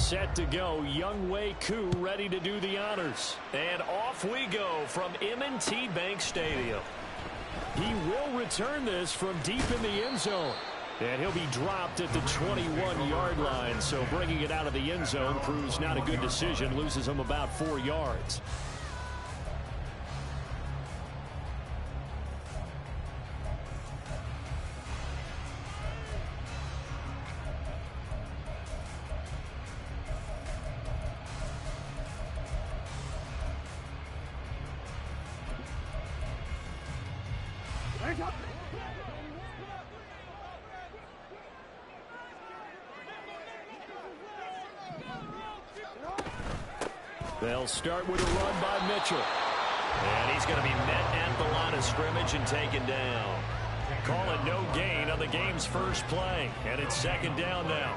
set to go. Younghoe Koo ready to do the honors. And off we go from M&T Bank Stadium. He will return this from deep in the end zone. And he'll be dropped at the 21-yard line. So bringing it out of the end zone proves not a good decision. Loses him about 4 yards. They'll start with a run by Mitchell. And he's going to be met at the line of scrimmage and taken down. Call it no gain on the game's first play. And it's second down now.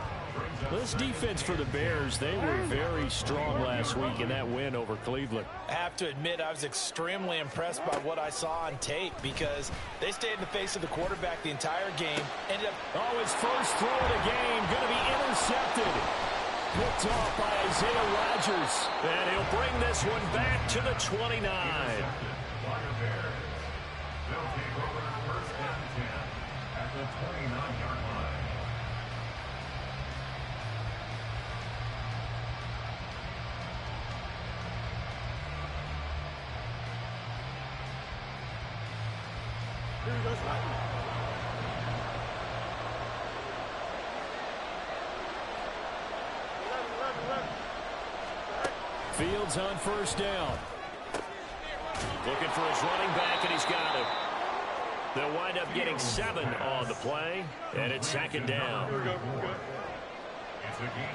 This defense for the Bears, they were very strong last week in that win over Cleveland. I have to admit, I was extremely impressed by what I saw on tape because they stayed in the face of the quarterback the entire game. Ended up, his first throw of the game going to be intercepted. Picked off by Isaiah Rodgers. And he'll bring this one back to the 29. They'll take over first and 10 at the 29-yard line. Here goes Rodgers. Fields on first down. Looking for his running back, and he's got him. They'll wind up getting 7 on the play, and it's second down. It's a gain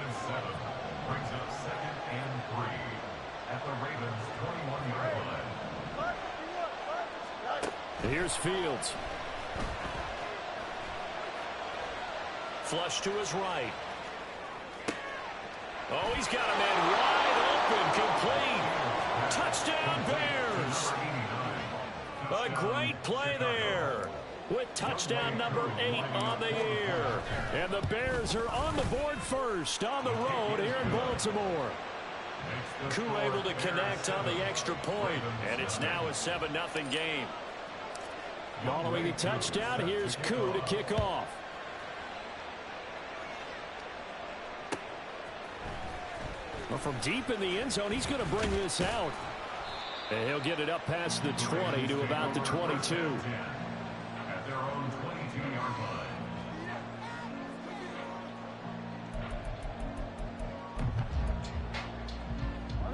of 7. Brings up 2nd and 3 at the Ravens' 21-yard line. Here's Fields. Flush to his right. Oh, he's got a man wide open, complete. Touchdown, Bears. A great play there with touchdown number 8 on the year. And the Bears are on the board first on the road here in Baltimore. Koo able to connect on the extra point, and it's now a 7-0 game. Following the touchdown, here's Koo to kick off. Well, from deep in the end zone, he's going to bring this out. And he'll get it up past the 20 to about the 22. At their own 22-yard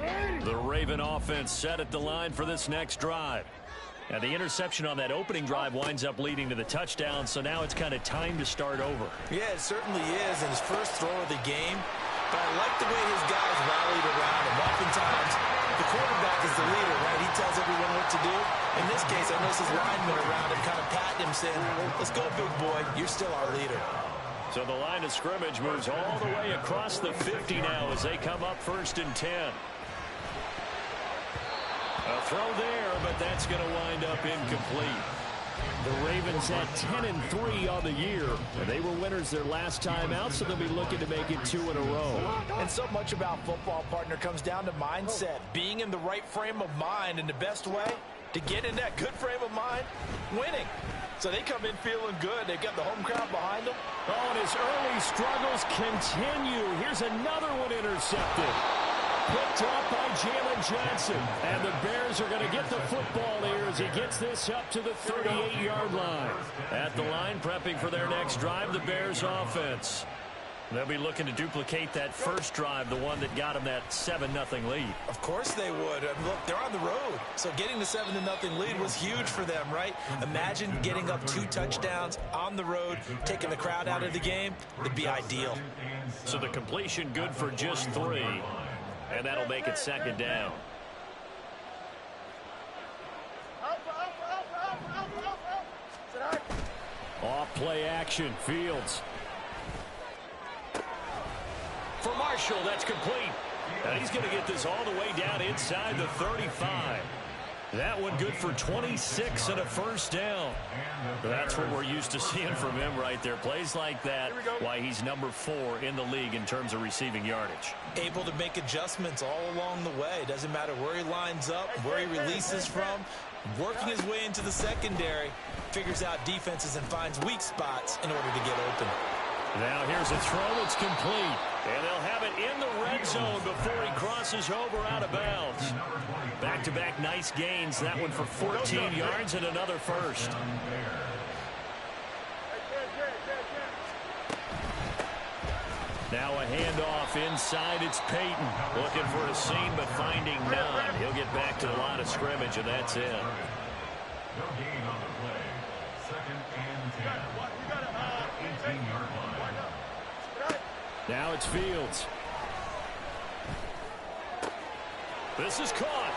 line. The Raven offense set at the line for this next drive. And the interception on that opening drive winds up leading to the touchdown, so now it's kind of time to start over. Yeah, it certainly is in his first throw of the game. But I like the way his guys rallied around him. Oftentimes, the quarterback is the leader, right? He tells everyone what to do. In this case, I noticed his linemen around him kind of patting him, saying, let's go, big boy. You're still our leader. So the line of scrimmage moves all the way across the 50 now as they come up 1st and 10. A throw there, but that's going to wind up incomplete. The Ravens at 10-3 on the year. They were winners their last time out, so they'll be looking to make it 2 in a row. And so much about football, partner, comes down to mindset. Being in the right frame of mind, and the best way to get in that good frame of mind, winning. So they come in feeling good. They've got the home crowd behind them. Oh, and his early struggles continue. Here's another one intercepted. Picked off by Jalen Johnson. And the Bears are going to get the football here as he gets this up to the 38-yard line. At the line, prepping for their next drive, the Bears offense. They'll be looking to duplicate that first drive, the one that got them that 7-0 lead. Of course they would. Look, they're on the road. So getting the 7-0 lead was huge for them, right? Imagine getting up 2 touchdowns on the road, taking the crowd out of the game. It'd be ideal. So the completion good for just 3. And that'll make it second down. Off play action, Fields. For Marshall, that's complete. And he's going to get this all the way down inside the 35. That one good for 26 and a first down. That's what we're used to seeing from him right there. Plays like that, why he's number 4 in the league in terms of receiving yardage. Able to make adjustments all along the way. Doesn't matter where he lines up, where he releases from. Working his way into the secondary, figures out defenses and finds weak spots in order to get open. Now here's a throw. It's complete. And they'll have it in the red zone before he crosses over out of bounds. Back-to-back nice gains. That one for 14 yards and another first. Now a handoff inside. It's Peyton. Looking for a seam but finding none. He'll get back to the line of scrimmage, and that's it. No gain on the play. 2nd and 10. 18-yard line. Now it's Fields. This is caught.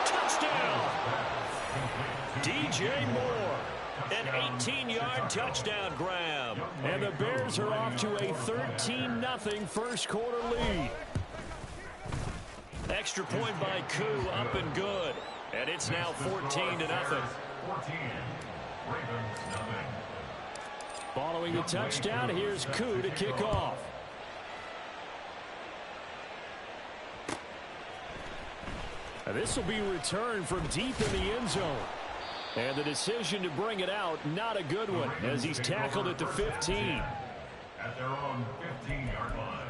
Touchdown. DJ Moore. An 18-yard touchdown grab. And the Bears are off to a 13-0 first quarter lead. Extra point by Koo, up and good. And it's now 14-0. 14. Ravens, nothing. Following the touchdown, here's Koo to kick off. This will be returned from deep in the end zone. And the decision to bring it out, not a good one, as he's tackled at the 15. At their own 15-yard line.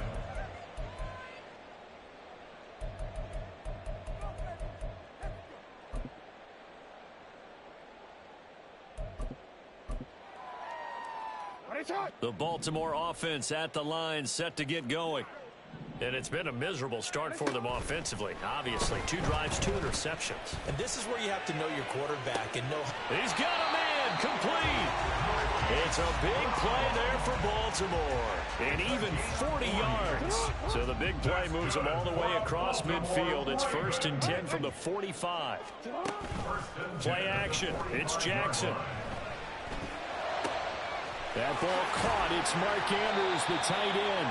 The Baltimore offense at the line, set to get going. And it's been a miserable start for them offensively. Obviously, 2 drives, 2 interceptions. And this is where you have to know your quarterback and know. He's got a man complete. It's a big play there for Baltimore. And even 40 yards. So the big play moves them all the way across midfield. It's 1st and 10 from the 45. Play action. It's Jackson. That ball caught. It's Mark Andrews, the tight end.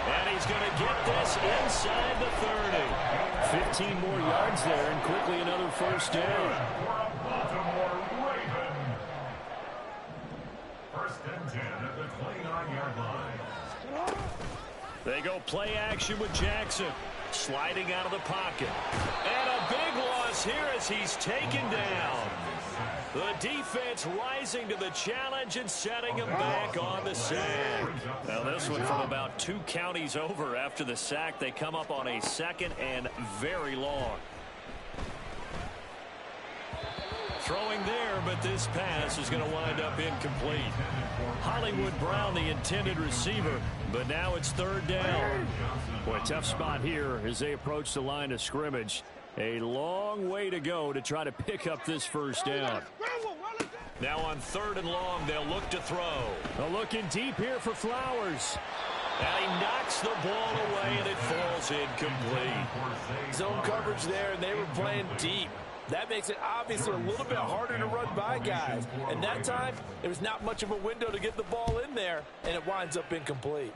And he's going to get this inside the 30. 15 more yards there, and quickly another first down. Baltimore Ravens. 1st and 10 at the 29-yard line. They go play action with Jackson. Sliding out of the pocket. And a big loss here as he's taken down. The defense rising to the challenge and setting him back on the sack. Now this one from about 2 counties over after the sack. They come up on a 2nd and very long. Throwing there, but this pass is going to wind up incomplete. Hollywood Brown, the intended receiver, but now it's 3rd down. Boy, tough spot here as they approach the line of scrimmage. A long way to go to try to pick up this first down. Now on 3rd and long, they'll look to throw. Looking deep here for Flowers. And he knocks the ball away, and it falls incomplete. Zone coverage there, and they were playing deep. That makes it obviously a little bit harder to run by guys. And that time, there was not much of a window to get the ball in there, and it winds up incomplete.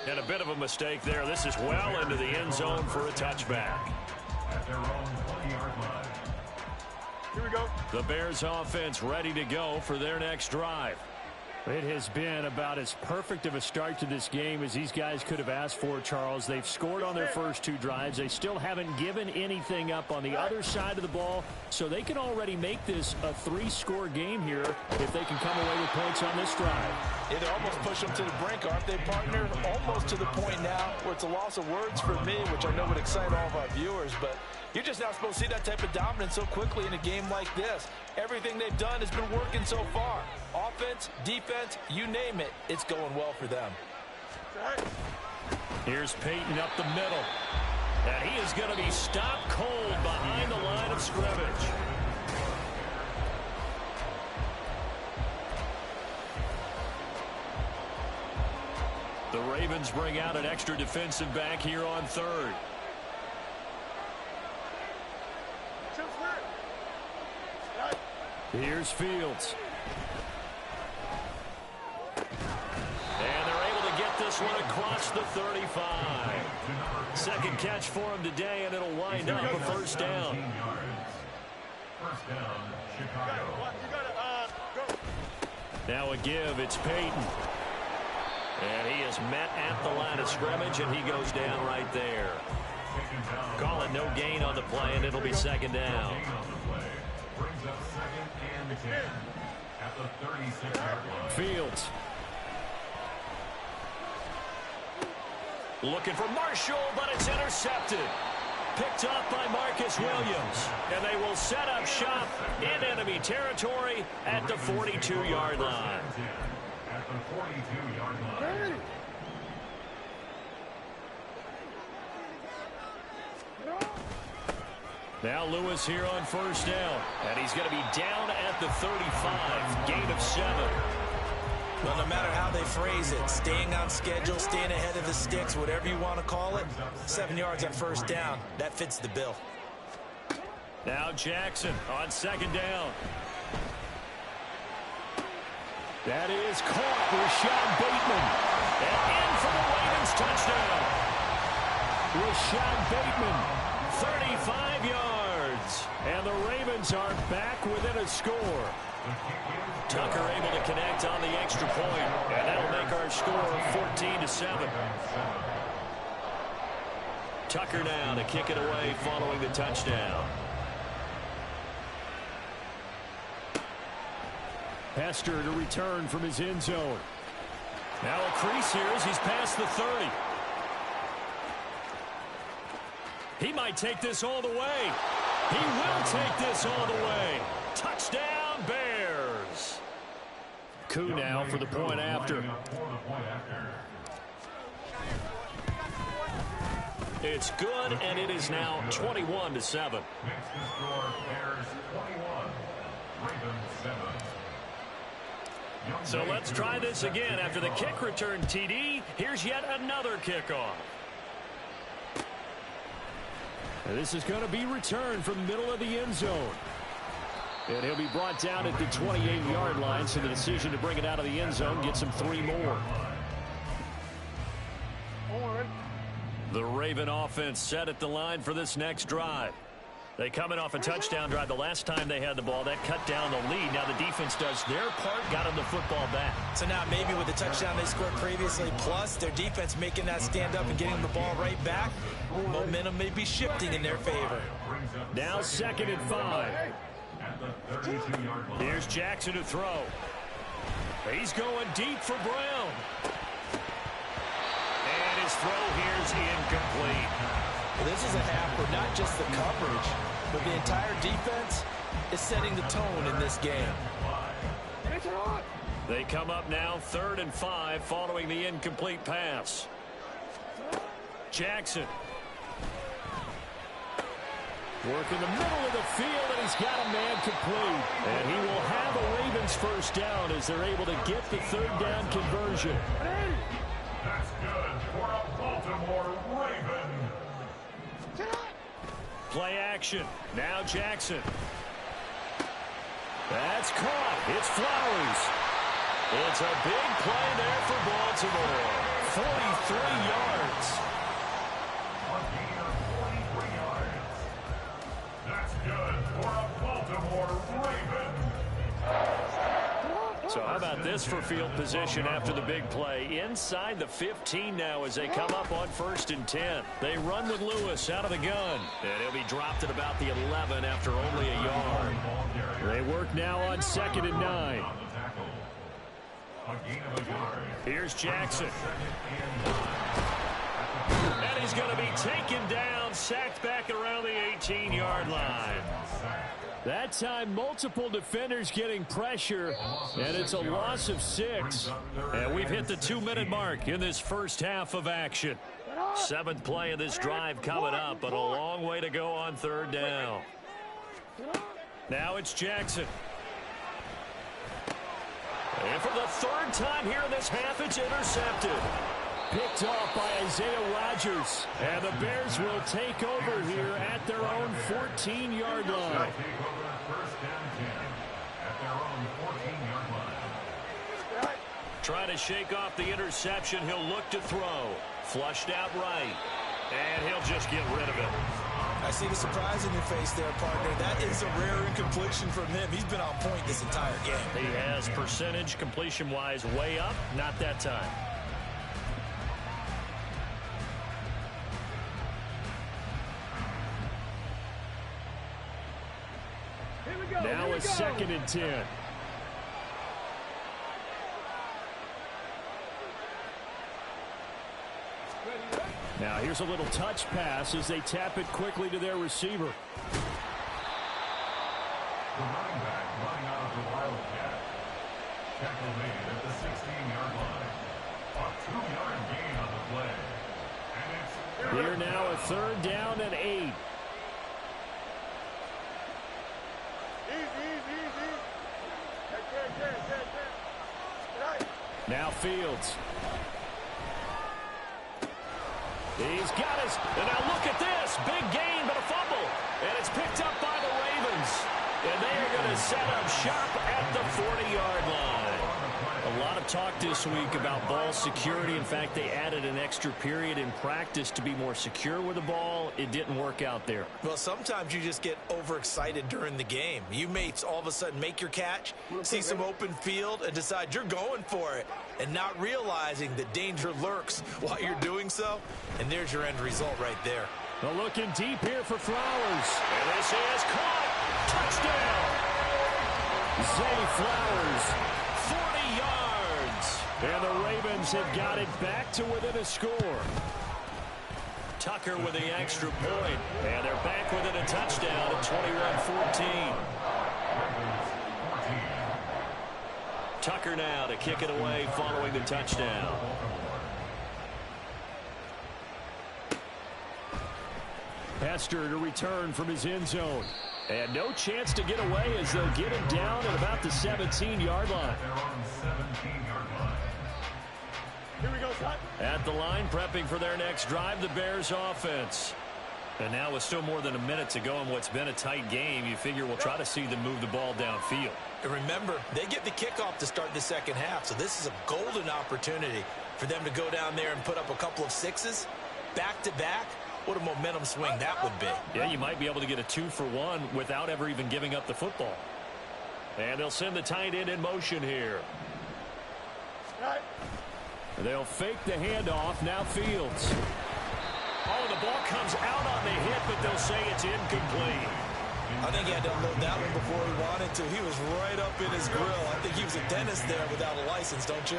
And a bit of a mistake there. This is well into the end zone for a touchback. At their own 20-yard line. Here we go. The Bears offense ready to go for their next drive. It has been about as perfect of a start to this game as these guys could have asked for, Charles. They've scored on their first 2 drives. They still haven't given anything up on the other side of the ball, so they can already make this a 3-score game here if they can come away with points on this drive. Yeah, they almost push them to the brink, aren't they, partner? Almost to the point now where it's a loss of words for me, which I know would excite all of our viewers, but you're just not supposed to see that type of dominance so quickly in a game like this. Everything they've done has been working so far. Offense, defense, you name it, it's going well for them. Here's Peyton up the middle. And he is going to be stopped cold behind the line of scrimmage. The Ravens bring out an extra defensive back here on 3rd. Here's Fields. And they're able to get this this one across the 35. Second catch for him today, and it'll wind up a first down. First down, Chicago. Now a give. It's Peyton. And he is met at the line of scrimmage, and he goes down right there. Call it no gain on the play, and it'll be second down. Brings up second and 10 at the 36-yard line. Fields. Looking for Marshall, but it's intercepted. Picked up by Marcus Williams. And they will set up shop in enemy territory at the 42-yard line. At the 42-yard line. Now Lewis here on first down. And he's going to be down at the 35. Gain of 7. Well, no matter how they phrase it, staying on schedule, staying ahead of the sticks, whatever you want to call it, 7 yards on first down, that fits the bill. Now Jackson on second down. That is caught. Rashad Bateman. And in for the Ravens touchdown. Rashad Bateman, 35 yards. And the Ravens are back within a score. Tucker able to connect on the extra point, and that'll make our score 14-7. Tucker now to kick it away following the touchdown. Hester to return from his end zone. Now a crease here as he's past the 30. He might take this all the way. He will take this all the way. Touchdown, Bears. Coup now for the point after. It's good, and it is now 21-7. Makes the score Bears 21, Ravens 7. So let's try this again. After the kick return TD, here's yet another kickoff. And this is going to be returned from the middle of the end zone. And he'll be brought down at the 28-yard line, so the decision to bring it out of the end zone gets him 3 more. The Raven offense set at the line for this next drive. They coming off a touchdown drive the last time they had the ball. That cut down the lead. Now the defense does their part, got them the football back. So now maybe with the touchdown they scored previously, plus their defense making that stand up and getting the ball right back, momentum may be shifting in their favor. Now 2nd and 5. Here's Jackson to throw. He's going deep for Brown. And his throw here's incomplete. Well, this is a half where not just the coverage, but the entire defense is setting the tone in this game. They come up now 3rd and 5 following the incomplete pass. Jackson. Work in the middle of the field, and he's got a man complete. And he will have a Ravens first down as they're able to get the 3rd down conversion. That's good for a Baltimore Raven. Play action. Now Jackson. That's caught. It's Flowers. It's a big play there for Baltimore. 43 yards. A gain of 43 yards. That's good for a Baltimore Raven. So how about this for field position after the big play? Inside the 15 now as they come up on 1st and 10. They run with Lewis out of the gun. And he'll be dropped at about the 11 after only a yard. They work now on 2nd and 9. Here's Jackson. And he's going to be taken down, sacked back around the 18-yard line. That time, multiple defenders getting pressure, and it's a loss of 6. And we've hit the 2-minute mark in this first half of action. 7th play of this drive coming up, but a long way to go on 3rd down. Now it's Jackson. And for the 3rd time here in this half, it's intercepted. Picked off by Isaiah Rodgers. And the Bears will take over here at their own 14-yard line. Trying to shake off the interception. He'll look to throw. Flushed out right. And he'll just get rid of it. I see the surprise in your face there, partner. That is a rare incompletion from him. He's been on point this entire game. He has percentage completion-wise way up. Not that time. Now a 2nd and 10. Now here's a little touch pass as they tap it quickly to their receiver. The running back running out of the Wildcat. Tackle made at the 16-yard line. A 2-yard gain on the play. And it's Here now a 3rd down and 8. Now Fields. He's got his, and now look at this. Big gain, but a fumble. And it's picked up by the Ravens. And they are going to set up shop at the 40-yard line. A lot of talk this week about ball security. In fact, they added an extra period in practice to be more secure with the ball. It didn't work out there. Well, sometimes you just get overexcited during the game. You may all of a sudden make your catch, see some open field, and decide you're going for it, and not realizing that danger lurks while you're doing so. And there's your end result right there. Well, looking deep here for Flowers. And this is caught. Touchdown. Zay Flowers, 40 yards. And the Ravens have got it back to within a score. Tucker with the extra point. And they're back within a touchdown at 21-14. Tucker now to kick it away following the touchdown. Hester to return from his end zone. And no chance to get away as they'll get him down at about the 17-yard line. Here we go, son. At the line, prepping for their next drive, the Bears offense. And now with still more than a minute to go in what's been a tight game, you figure we'll try to see them move the ball downfield. And remember, they get the kickoff to start the second half, so this is a golden opportunity for them to go down there and put up a couple of sixes back-to-back. What a momentum swing that would be. Yeah, you might be able to get a 2-for-1 without ever even giving up the football. And they'll send the tight end in motion here. Right. They'll fake the handoff. Now Fields. Oh, the ball comes out on the hit, but they'll say it's incomplete. I think he had to unload that one before he wanted to. He was right up in his grill. I think he was a dentist there without a license, don't you?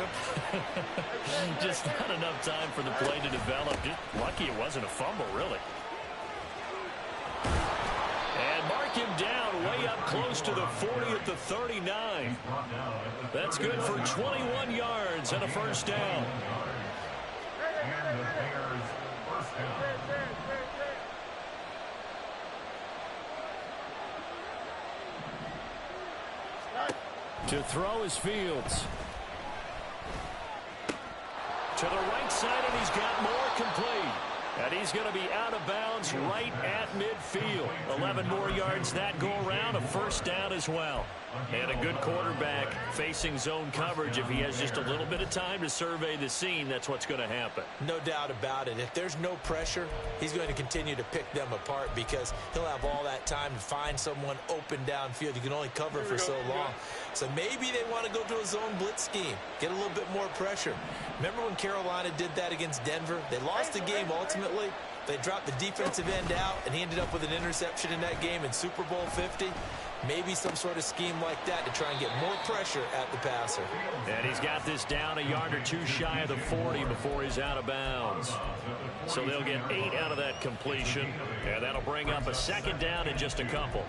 Just not enough time for the play to develop. Just lucky it wasn't a fumble, really. And mark him down way up close to the 40 at the 39. That's good for 21 yards and a first down. And the Bears first down. To throw is Fields. To the right side, and he's got more complete. And he's going to be out of bounds right at midfield. 11 more yards that go around, a first down as well. And a good quarterback facing zone coverage. If he has just a little bit of time to survey the scene, that's what's going to happen. No doubt about it. If there's no pressure, he's going to continue to pick them apart because he'll have all that time to find someone open downfield. You can only cover for so long. So maybe they want to go to a zone blitz scheme, get a little bit more pressure. Remember when Carolina did that against Denver? They lost the game ultimately. They dropped the defensive end out, and he ended up with an interception in that game in Super Bowl 50. Maybe some sort of scheme like that to try and get more pressure at the passer. And he's got this down a yard or two shy of the 40 before he's out of bounds. So they'll get 8 out of that completion, and that'll bring up a second down in just a couple.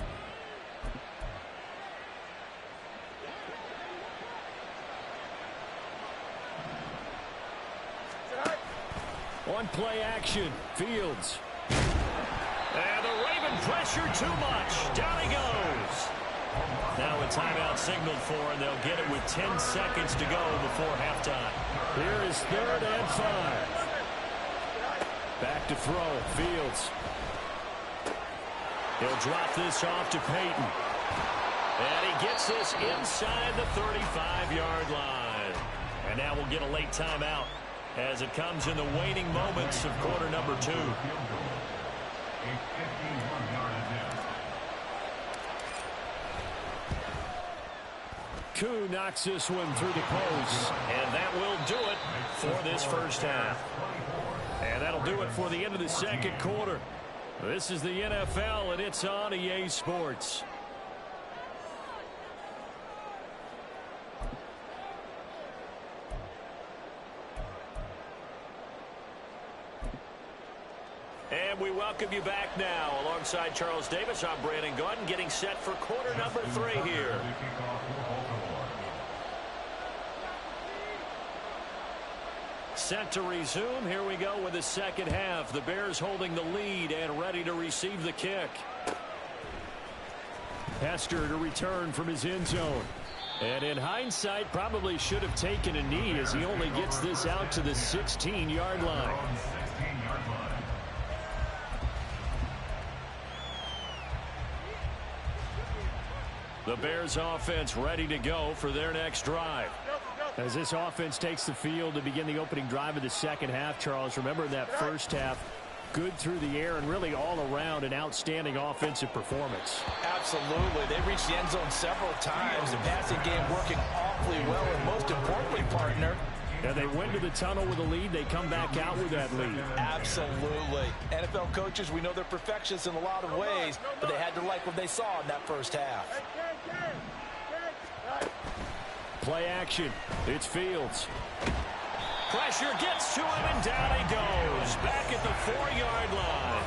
On play action, Fields. And the Raven pressure too much. Down he goes. Now a timeout signaled for, and they'll get it with 10 seconds to go before halftime. Here is 3rd and 5. Back to throw, Fields. He'll drop this off to Peyton. And he gets this inside the 35-yard line. And now will get a late timeout as it comes in the waning moments of quarter number 2. Koo knocks this one through the post, and that will do it for this first half. And that'll do it for the end of the second quarter. This is the NFL, and it's on EA Sports. And we welcome you back now. Alongside Charles Davis, I'm Brandon Gaudin, getting set for quarter number 3 here. Set to resume. Here we go with the second half. The Bears holding the lead and ready to receive the kick. Hester to return from his end zone. And in hindsight, probably should have taken a knee as he only gets this out to the 16-yard line. The Bears offense ready to go for their next drive. As this offense takes the field to begin the opening drive of the second half, Charles, remember that first half, good through the air and really all around an outstanding offensive performance. Absolutely. They reached the end zone several times. The passing game working awfully well, and most importantly, partner, and they went to the tunnel with a lead. They come back out with that lead. Absolutely. NFL coaches, we know they're perfectionists in a lot of ways, but they had to like what they saw in that first half. Play action. It's Fields. Pressure gets to him, and down he goes. Back at the 4-yard line.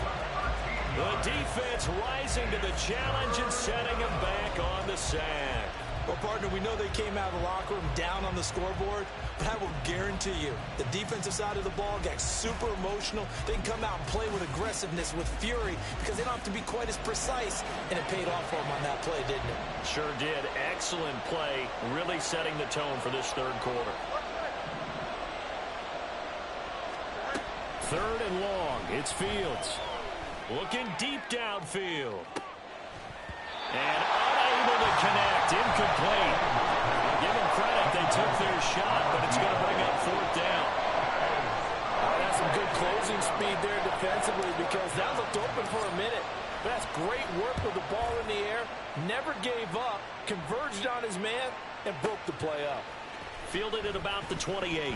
The defense rising to the challenge and setting him back on the sack. Well, partner, we know they came out of the locker room down on the scoreboard, but I will guarantee you the defensive side of the ball got super emotional. They can come out and play with aggressiveness, with fury, because they don't have to be quite as precise, and it paid off for them on that play, didn't it? Sure did. Excellent play, really setting the tone for this third quarter. Third and long. It's Fields. Looking deep downfield. And unable to connect. Incomplete. I'll give them credit. They took their shot, but it's going to bring up fourth down. That's some good closing speed there defensively, because that looked open for a minute. But that's great work with the ball in the air. Never gave up. Converged on his man and broke the play up. Fielded at about the 28.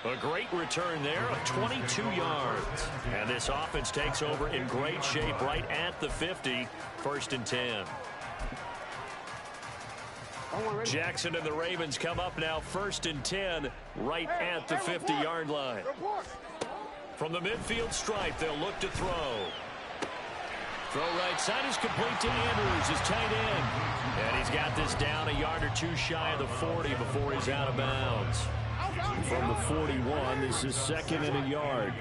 A great return there of 22 yards. And this offense takes over in great shape right at the 50. First and 10. Jackson and the Ravens come up now first and 10 right at the 50-yard line. From the midfield stripe, they'll look to throw. Throw right side is complete to Andrews, his tight end. And he's got this down a yard or two shy of the 40 before he's out of bounds. From the 41, this is second and a yard.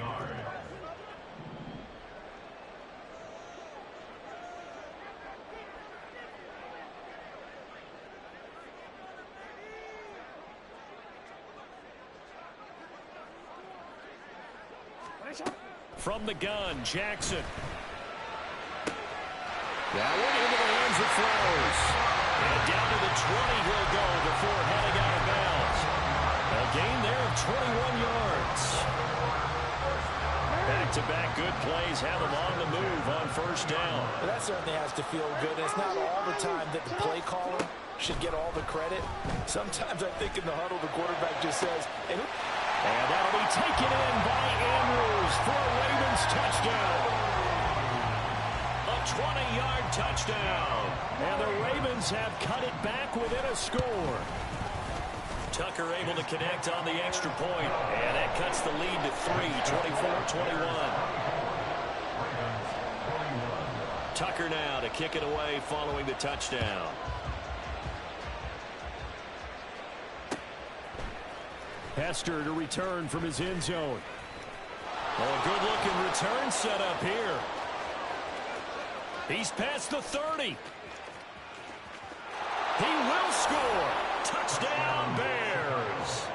From the gun, Jackson. That one into the hands of Flowers. And down to the 20 he'll go before heading out of bounds. A gain there of 21 yards. Back-to-back good plays have them on the move on first down. Well, that certainly has to feel good. It's not all the time that the play caller should get all the credit. Sometimes I think in the huddle the quarterback just says, hey, and that'll be taken in by Andrews for a Ravens touchdown. A 20-yard touchdown. And the Ravens have cut it back within a score. Tucker able to connect on the extra point. And that cuts the lead to 3, 24-21. Tucker now to kick it away following the touchdown. Hester to return from his end zone. Oh, a good-looking return set up here. He's past the 30. He will score. Touchdown, Bears.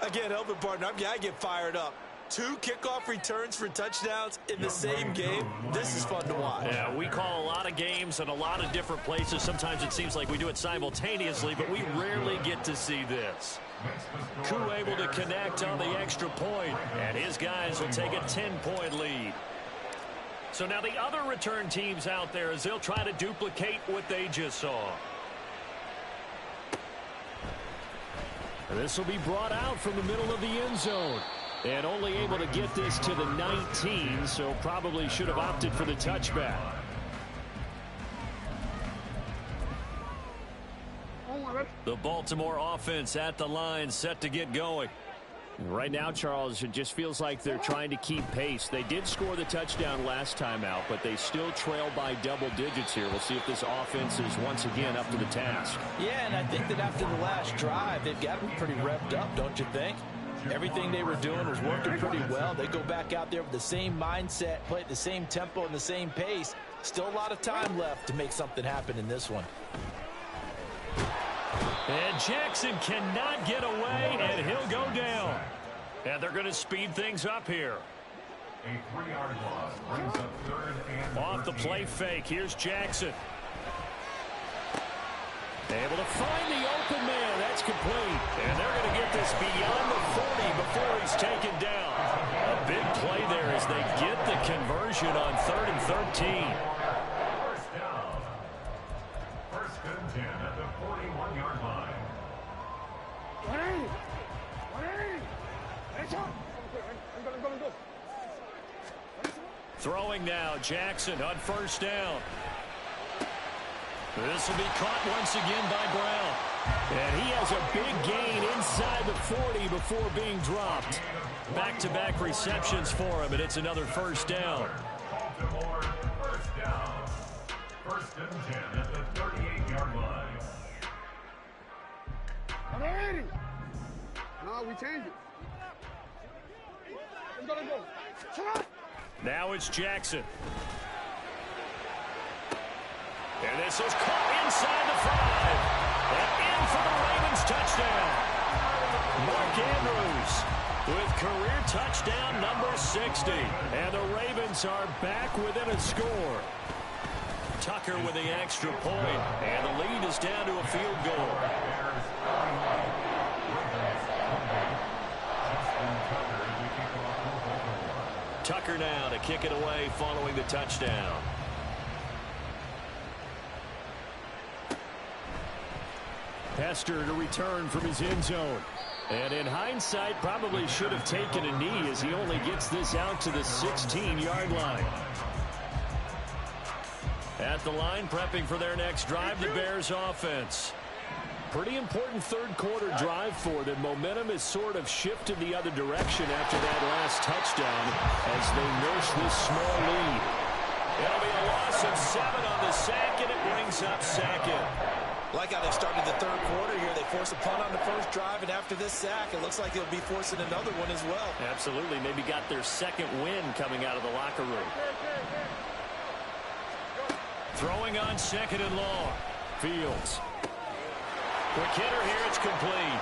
I can't help it, partner. I get fired up. 2 kickoff returns for touchdowns in the same game. This is fun to watch. Yeah, we call a lot of games in a lot of different places. Sometimes it seems like we do it simultaneously, but we rarely get to see this. Koo able to connect on the extra point, and his guys will take a 10-point lead. So now the other return teams out there as they'll try to duplicate what they just saw. This will be brought out from the middle of the end zone. And only able to get this to the 19, so probably should have opted for the touchback. The Baltimore offense at the line, set to get going. Right now, Charles, it just feels like they're trying to keep pace. They did score the touchdown last time out, but they still trail by double digits here. We'll see if this offense is once again up to the task. Yeah, and I think that after the last drive, they've got to be pretty revved up, don't you think? Everything they were doing was working pretty well. They go back out there with the same mindset, play at the same tempo and the same pace. Still a lot of time left to make something happen in this one. And Jackson cannot get away, and he'll go down. And they're going to speed things up here. A 3-yard loss brings up 3rd and Off the 13. play fake, here's Jackson. Able to find the open man. That's complete. And they're going to get this beyond the 40 before he's taken down. A big play there as they get the conversion on 3rd and 13. First down. 1st and 10 at the 41-yard line. Throwing now, Jackson on 1st down. This will be caught once again by Brown. And he has a big gain inside the 40 before being dropped. Back-to-back receptions for him, and it's another 1st down. Baltimore, 1st down. 1st and 10 at the 38-yard line. No, we changed it. Let's go. Shut up. Now it's Jackson. And this is caught inside the 5. And in for the Ravens touchdown. Mark Andrews with career touchdown number 60. And the Ravens are back within a score. Tucker with the extra point. And the lead is down to a field goal. Tucker now to kick it away following the touchdown. Hester to return from his end zone. And in hindsight, probably should have taken a knee as he only gets this out to the 16-yard line. At the line, prepping for their next drive, the Bears offense. Pretty important third-quarter drive for them. Momentum has sort of shifted the other direction after that last touchdown as they nurse this small lead. It'll be a loss of 7 on the sack, and it brings up 2nd. Like how they've started the 3rd quarter here. They force a punt on the 1st drive, and after this sack, it looks like they'll be forcing another one as well. Absolutely. Maybe got their 2nd win coming out of the locker room. Throwing on 2nd and long. Fields. Quick hitter here, it's complete.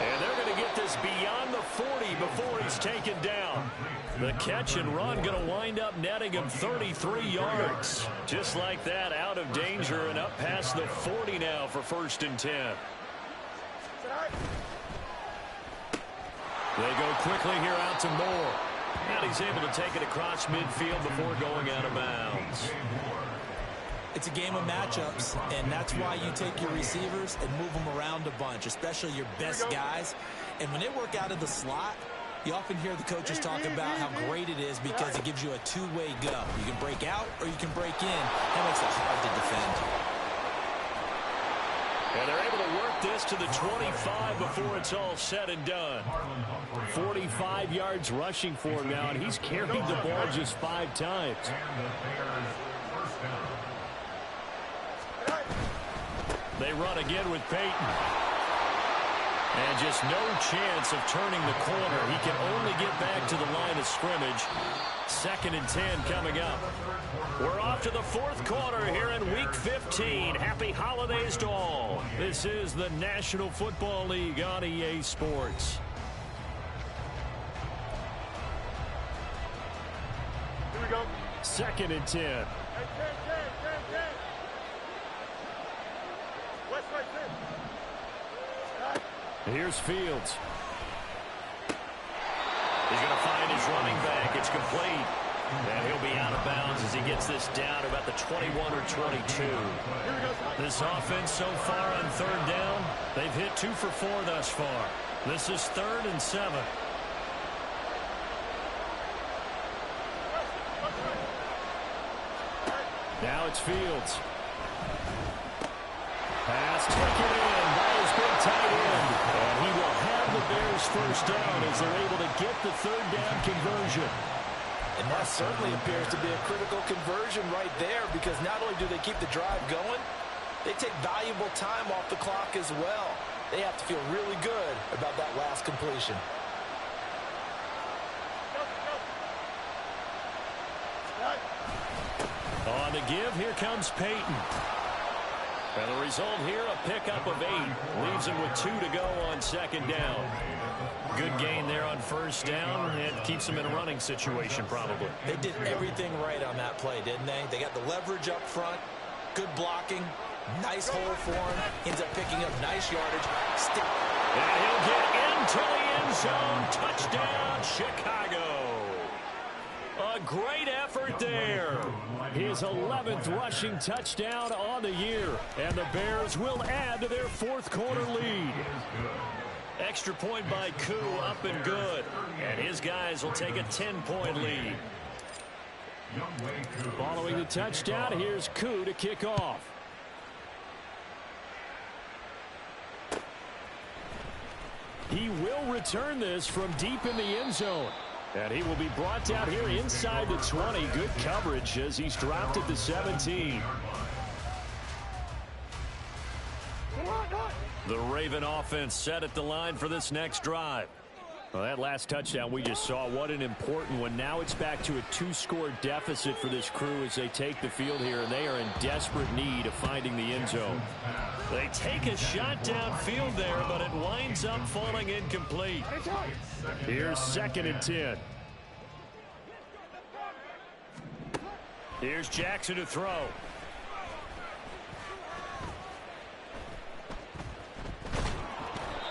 And they're going to get this beyond the 40 before he's taken down. The catch and run going to wind up netting him 33 yards. Just like that, out of danger and up past the 40 now for 1st and 10. They go quickly here out to Moore. And he's able to take it across midfield before going out of bounds. It's a game of matchups, and that's why you take your receivers and move them around a bunch, especially your best guys. And when they work out of the slot, you often hear the coaches talk about how great it is because it gives you a two-way go. You can break out or you can break in. That makes it hard to defend. And they're able to work this to the 25 before it's all said and done. 45 yards rushing for him now, and he's carried the ball just 5 times. They run again with Peyton. And just no chance of turning the corner. He can only get back to the line of scrimmage. 2nd and 10 coming up. We're off to the fourth quarter here in Week 15. Happy holidays to all. This is the National Football League on EA Sports. Here we go. 2nd and 10. Hey, 10. West, Here's Fields. He's going to find his running back. It's complete. And he'll be out of bounds as he gets this down about the 21 or 22. This offense so far on 3rd down, they've hit 2 for 4 thus far. This is 3rd and 7. Now it's Fields. Pass taken in by his big tight end. And he will have the Bears first down as they're able to get the 3rd down conversion. And that certainly appears to be a critical conversion right there, because not only do they keep the drive going, they take valuable time off the clock as well. They have to feel really good about that last completion. On the give, here comes Peyton. And the result here, a pickup of 8. Leaves him with 2 to go on 2nd down. Good gain there on 1st down. It keeps them in a running situation, probably. They did everything right on that play, didn't they? They got the leverage up front, good blocking, nice hole for him, ends up picking up nice yardage. And he'll get into the end zone. Touchdown, Chicago. A great effort there. His 11th rushing touchdown on the year. And the Bears will add to their 4th quarter lead. Extra point by Koo, up and good. And his guys will take a 10-point lead. Following the touchdown, here's Koo to kick off. He will return this from deep in the end zone. And he will be brought down here inside the 20. Good coverage as he's dropped at the 17. The Raven offense set at the line for this next drive. Well, that last touchdown we just saw, what an important one. Now it's back to a 2-score deficit for this crew as they take the field here, and they are in desperate need of finding the end zone. They take a shot downfield there, but it winds up falling incomplete. Here's 2nd and 10. Here's Jackson to throw.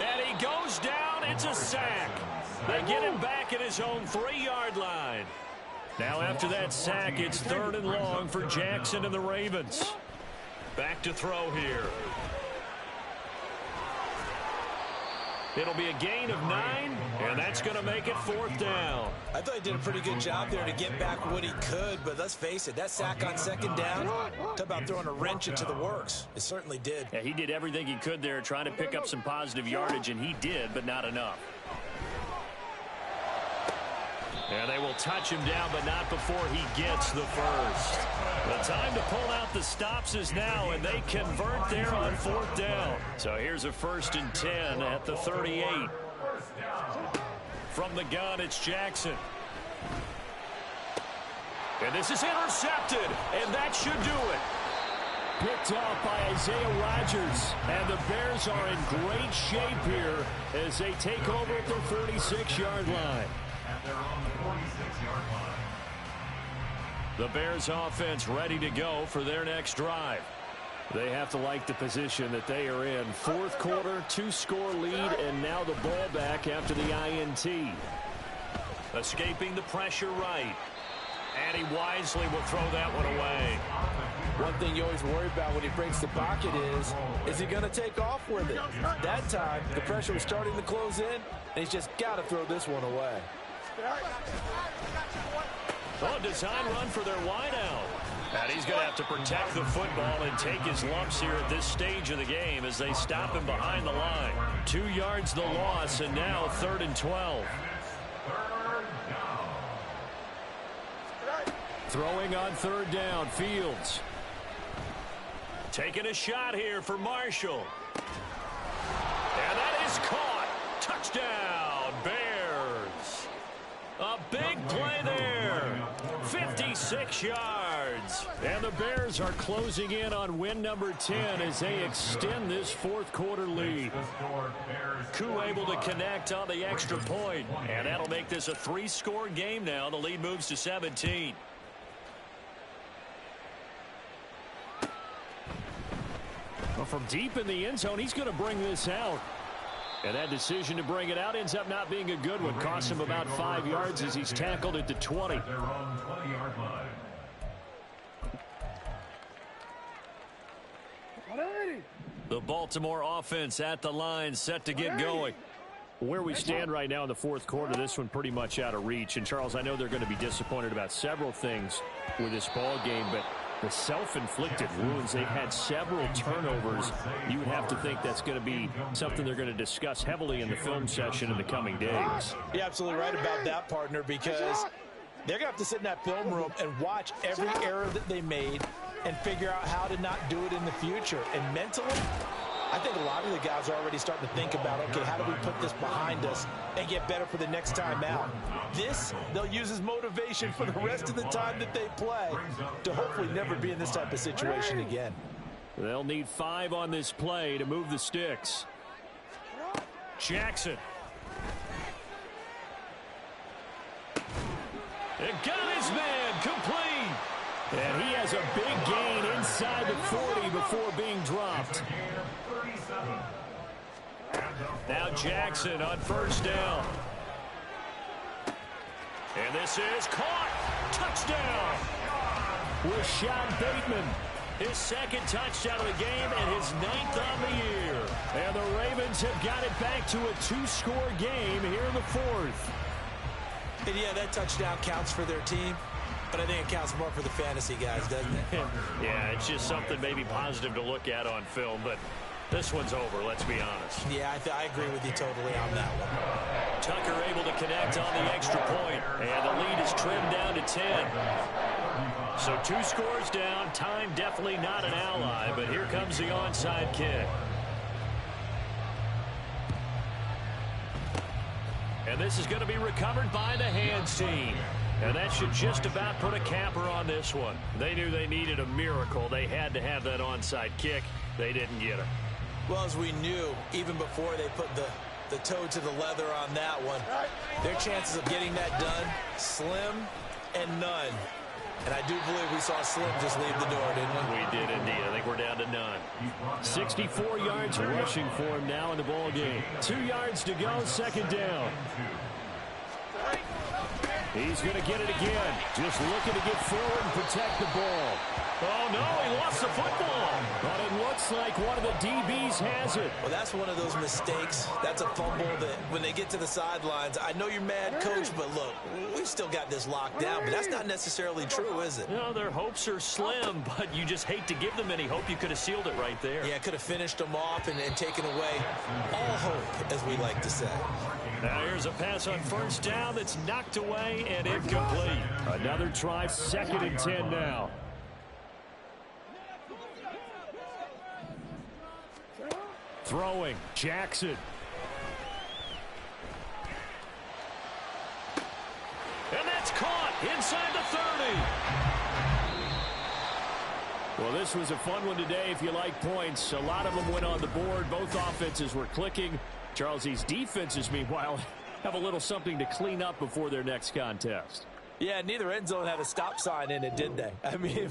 And he goes down. It's a sack. They get him back at his own 3-yard line. Now after that sack, it's 3rd and long for Jackson and the Ravens. Back to throw here. It'll be a gain of 9, and that's going to make it 4th down. I thought he did a pretty good job there to get back what he could, but let's face it, that sack on 2nd down, talk about throwing a wrench into the works. It certainly did. Yeah, he did everything he could there trying to pick up some positive yardage, and he did, but not enough. And they will touch him down, but not before he gets the first. The time to pull out the stops is now, and they convert there on 4th down. So here's a 1st and 10 at the 38. From the gun, it's Jackson. And this is intercepted, and that should do it. Picked off by Isaiah Rodgers. And the Bears are in great shape here as they take over at their 46-yard line. They're on the 46-yard line. The Bears offense ready to go for their next drive. They have to like the position that they are in. 4th quarter, 2-score lead, and now the ball back after the INT. Escaping the pressure right. And he wisely will throw that one away. One thing you always worry about when he breaks the pocket is he going to take off with it? That time, the pressure was starting to close in, and he's just got to throw this one away. Oh, design run for their wideout. And he's going to have to protect the football and take his lumps here at this stage of the game as they stop him behind the line. 2 yards the loss, and now 3rd and 12. Throwing on 3rd down, Fields. Taking a shot here for Marshall. And that is caught. Touchdown, Bears. A big play there. 56 6 yards. And the Bears are closing in on win number 10 as they extend this fourth quarter lead. Koo able to connect on the extra point, and that'll make this a 3-score game now. The lead moves to 17. Well, from deep in the end zone, he's going to bring this out. And that decision to bring it out ends up not being a good one. Costs him about 5 yards as he's tackled at the 20. Their own 20-yard line. The Baltimore offense at the line, set to get going. Where we stand right now in the fourth quarter, this one pretty much out of reach. And, Charles, I know they're going to be disappointed about several things with this ball game, but the self-inflicted wounds, they've had several turnovers. You would have to think that's going to be something they're going to discuss heavily in the film session in the coming days. You're absolutely right about that, partner, because they're going to have to sit in that film room and watch every error that they made and figure out how to not do it in the future. And mentally, I think a lot of the guys are already starting to think about, okay, how do we put this behind us and get better for the next time out? This, they'll use as motivation for the rest of the time that they play to hopefully never be in this type of situation again. They'll need 5 on this play to move the sticks. Jackson. And got his man complete. And he has a big gain inside the 40 before being dropped. Now Jackson on first down. And this is caught. Touchdown. Rashad Bateman. His second touchdown of the game and his 9th on the year. And the Ravens have got it back to a 2-score game here in the fourth. And yeah, that touchdown counts for their team, but I think it counts more for the fantasy guys, doesn't it? Yeah, it's just something maybe positive to look at on film, but this one's over, let's be honest. Yeah, I agree with you totally on that one. Tucker able to connect on the extra point, and the lead is trimmed down to 10. So 2 scores down, time definitely not an ally, but here comes the onside kick. And this is going to be recovered by the hands team. And that should just about put a capper on this one. They knew they needed a miracle. They had to have that onside kick. They didn't get it. Well, as we knew, even before they put the toe to the leather on that one, their chances of getting that done, slim and none. And I do believe we saw Slim just leave the door, didn't we? We did indeed. I think we're down to none. 64 yards rushing for him now in the ball game. 2 yards to go, second down. He's going to get it again. Just looking to get forward and protect the ball. Oh, no, he lost the football. But it looks like one of the DBs has it. Well, that's one of those mistakes. That's a fumble that when they get to the sidelines, I know you're mad, Coach, but look, we've still got this locked down. But that's not necessarily true, is it? No, their hopes are slim, but you just hate to give them any hope. You could have sealed it right there. Yeah, could have finished them off and taken away all hope, as we like to say. Now here's a pass on first down that's knocked away and incomplete. Another try, 2nd and 10 now. Throwing, Jackson. And that's caught inside the 30. Well, this was a fun one today if you like points. A lot of them went on the board. Both offenses were clicking. Charles, these defenses, meanwhile, have a little something to clean up before their next contest. Yeah, neither end zone had a stop sign in it, did they? I mean,